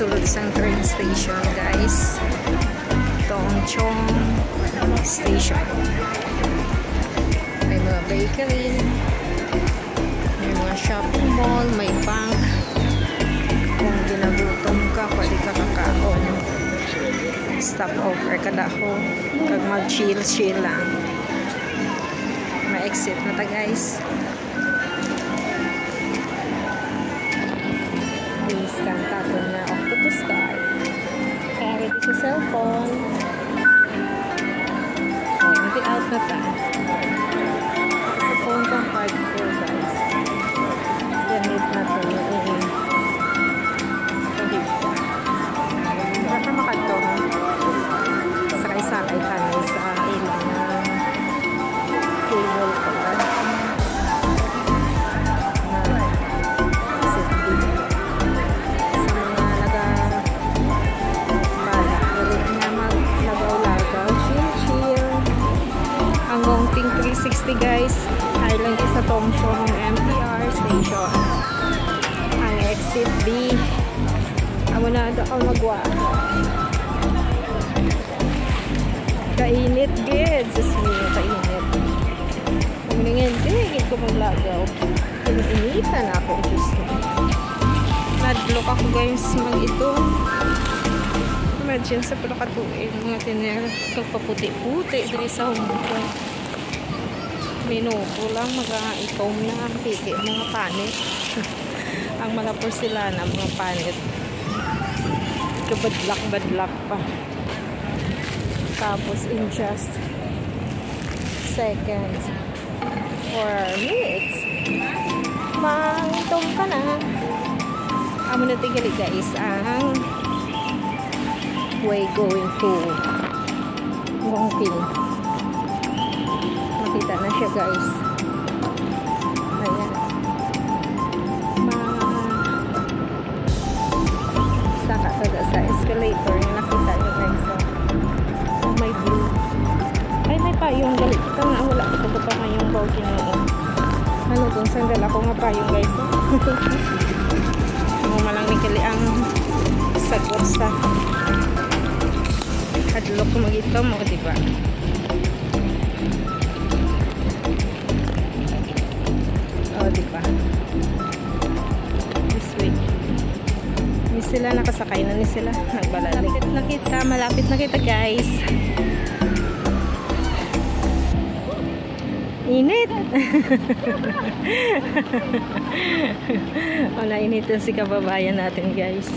sulod sa train station, guys. Tongchong Station. May mga bakery, may mga shopping mall, may bank. Kung ginagutom ka, pwede ka kakaon. Stop over kada ho. Kag mag-chill lang. May exit na ta, guys. Please can't tappon na octopus card. Carry this sa cellphone. Okay, out na ta. Sa phone kong card ko, guys. Ganit na to. Baka makadto. Sakay-sakay tayo sa ilang cable car. Hanggang Ting 360, guys. Island is sa Tongchong MTR station. Ang exit B. Amo na ako magwa. Kainit, gid. Sus me, kainit. Kuminingin, hindi ko maglagaw. Pininitan ako. Diyos ko. Nadlock ako, guys, mag-ito. Imagine sa pala katuin. Mga tiner, kagpaputi-puti dali sa humbo. Minuto lang, mag-ikom na. Piki, mga panit. Ang mga porcelana, mga panit. Kabadlak-badlak pa. Tapos in just seconds or minutes, mangtom ka na. Amo na tigali, guys, ang way going to Ngongping. Makita na siya, guys. Ayan. Saka taga sa escalator yung nakita nyo, guys. Oh, may blue. Ay, may payong galit. Ito nga, wala ko pa ngayong bawkin noon. Ano dun, sandal ako nga payong, guys. Ang malang nikili ang sagot sa hadlok ko mag-ito mo, diba? Oh, diba? This way. Ni sila, nakasakay na ni sila. Nagbalalik. Malapit na kita, guys. Init! O, nainitan si kababayan natin, guys.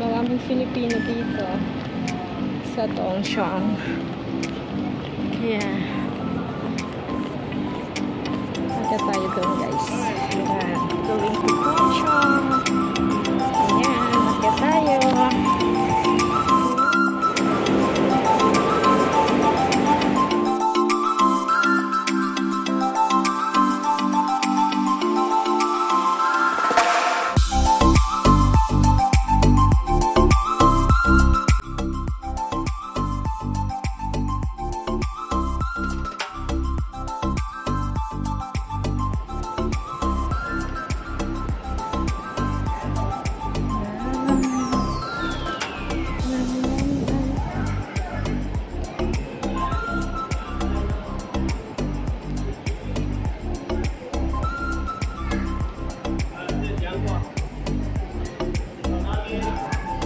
Maraming Filipino dito sa Tongchong. Yeah. Naka tayo doon, guys. Yeah. Going to Tongchong. Ayan, naka tayo.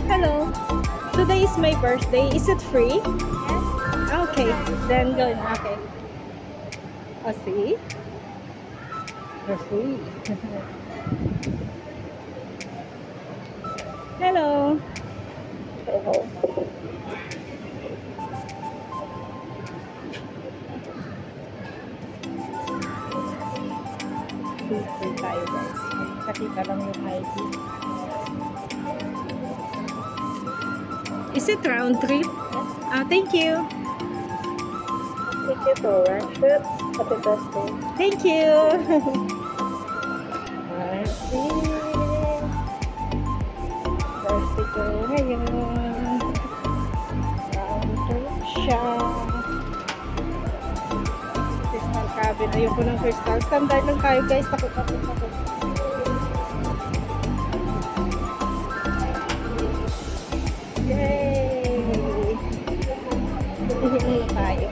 Hello. Today is my birthday. Is it free? Yes. Okay. Then go. Okay. Oh, see? We're free. Hello. Hello. Free tayo, guys. Nakita lang yung ID. Is it round trip? Yes. Thank you. Thank you for worship. Happy birthday. Thank you. Birthday ko ngayon. Round trip siya. Crystal cabin. Ayoko ng crystal. Standard lang tayo, guys. Takot. Muna tayo.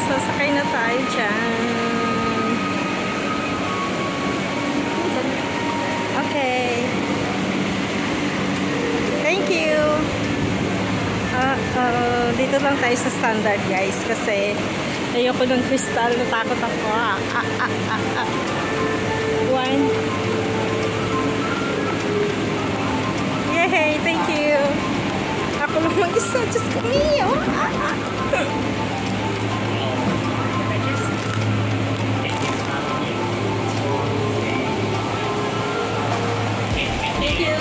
Sasakay na tayo dyan. Okay. Thank you. Dito lang tayo sa standard guys kasi ayoko ng crystal, natakot ako. One. Yay, thank you. Ako lang mag-isa, just kami. Thank you.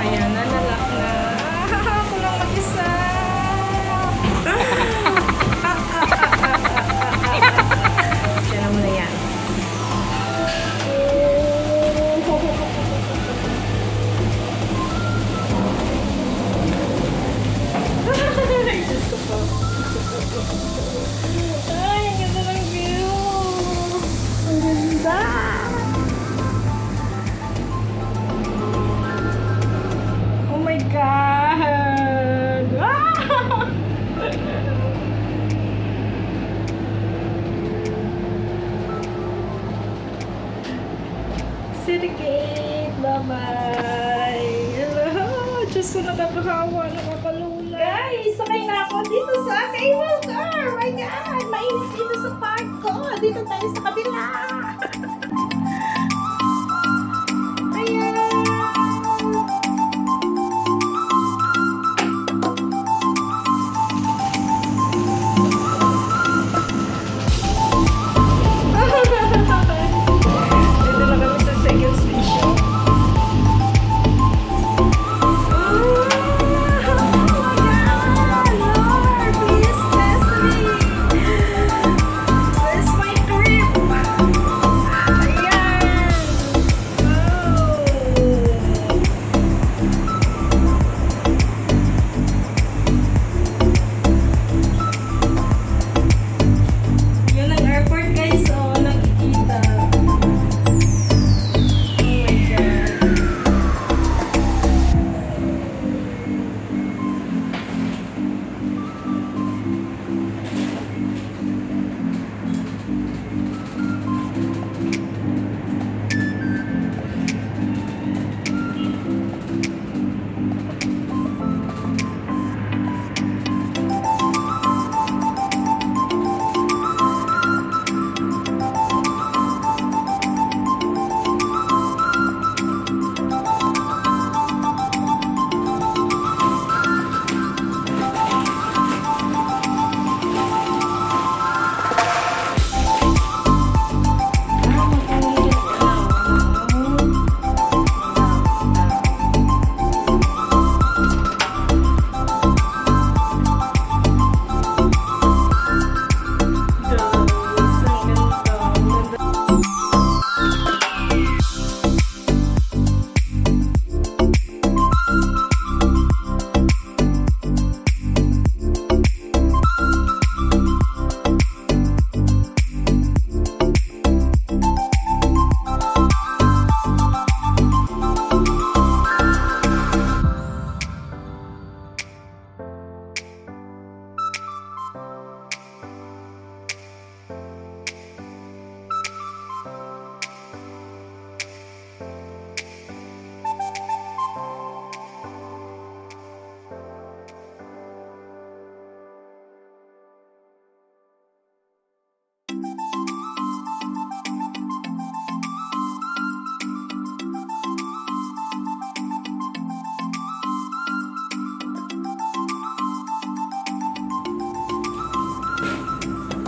Ayan, nalak na. Ako lang mag-isa. Siya na muna yan. Ay, Diyos ko po. Ay, ang ganda ng view. Ang ganda. Oh my God. Ah! City gate. Bye-bye. Hello. Diyos ko, nakakahawa. Nakakalula. Guys, sakay na ako dito sa cable car. Oh my God. Mainit dito sa park ko. Dito tayo sa kabila. Ayan. Dito na kami sa second station.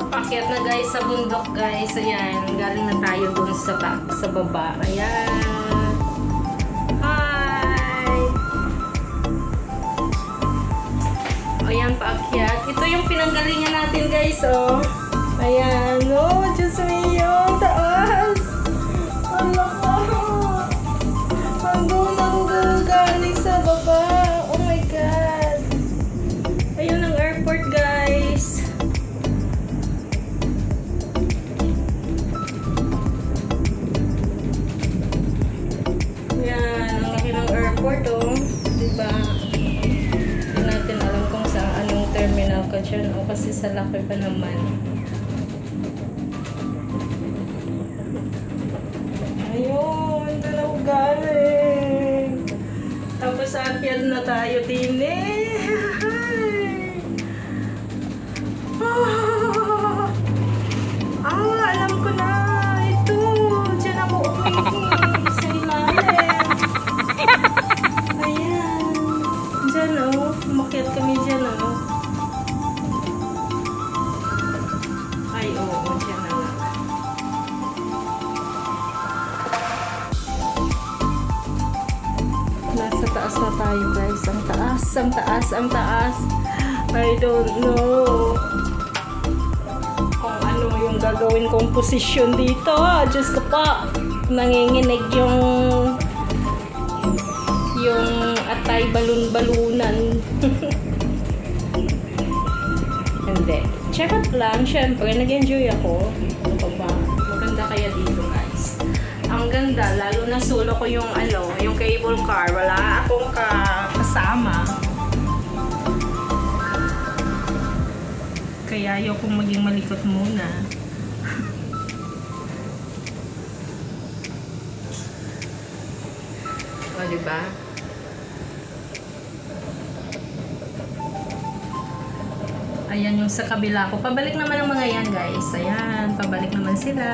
Akyat na guys sa bundok guys. Ayan, galing na tayo dun sa baba. Ayan. Hi! Ayan, paakyat. Ito yung pinanggalingan natin guys, oh. Ayan, oh, Diyos mio, taas. Ang laka. Hanggang galing sa airport, oh. Diba? Hindi natin alam kung sa anong terminal ka dyan, oh. Kasi sa laki pa naman. Ayun, doon ako galing. Tapos akyat na tayo din, eh. Alam ko na. Ito. Diyan ako umihi. Sa ilalim. Ayan. Diyan, oh. Umakyat kami dyan, oh. Ay, oo. Diyan na lang. Nasa taas na tayo, guys. Ang taas, ang taas, ang taas. I don't know kung ano yung gagawin kong posisyon dito. Diyos ko pa, nanginginig yung atay balon-balunan. Hindi. Check out lang. Siyempre, nag-enjoy ako. Ano ba? Maganda kaya dito, guys. Ang ganda. Lalo na solo ko yung yung cable car. Wala akong kasama. Kaya ayaw kong maging malikot muna. O, diba? Ayan yung sa kabila ko. Pabalik naman ang mga yan, guys. Ayan, pabalik naman sila.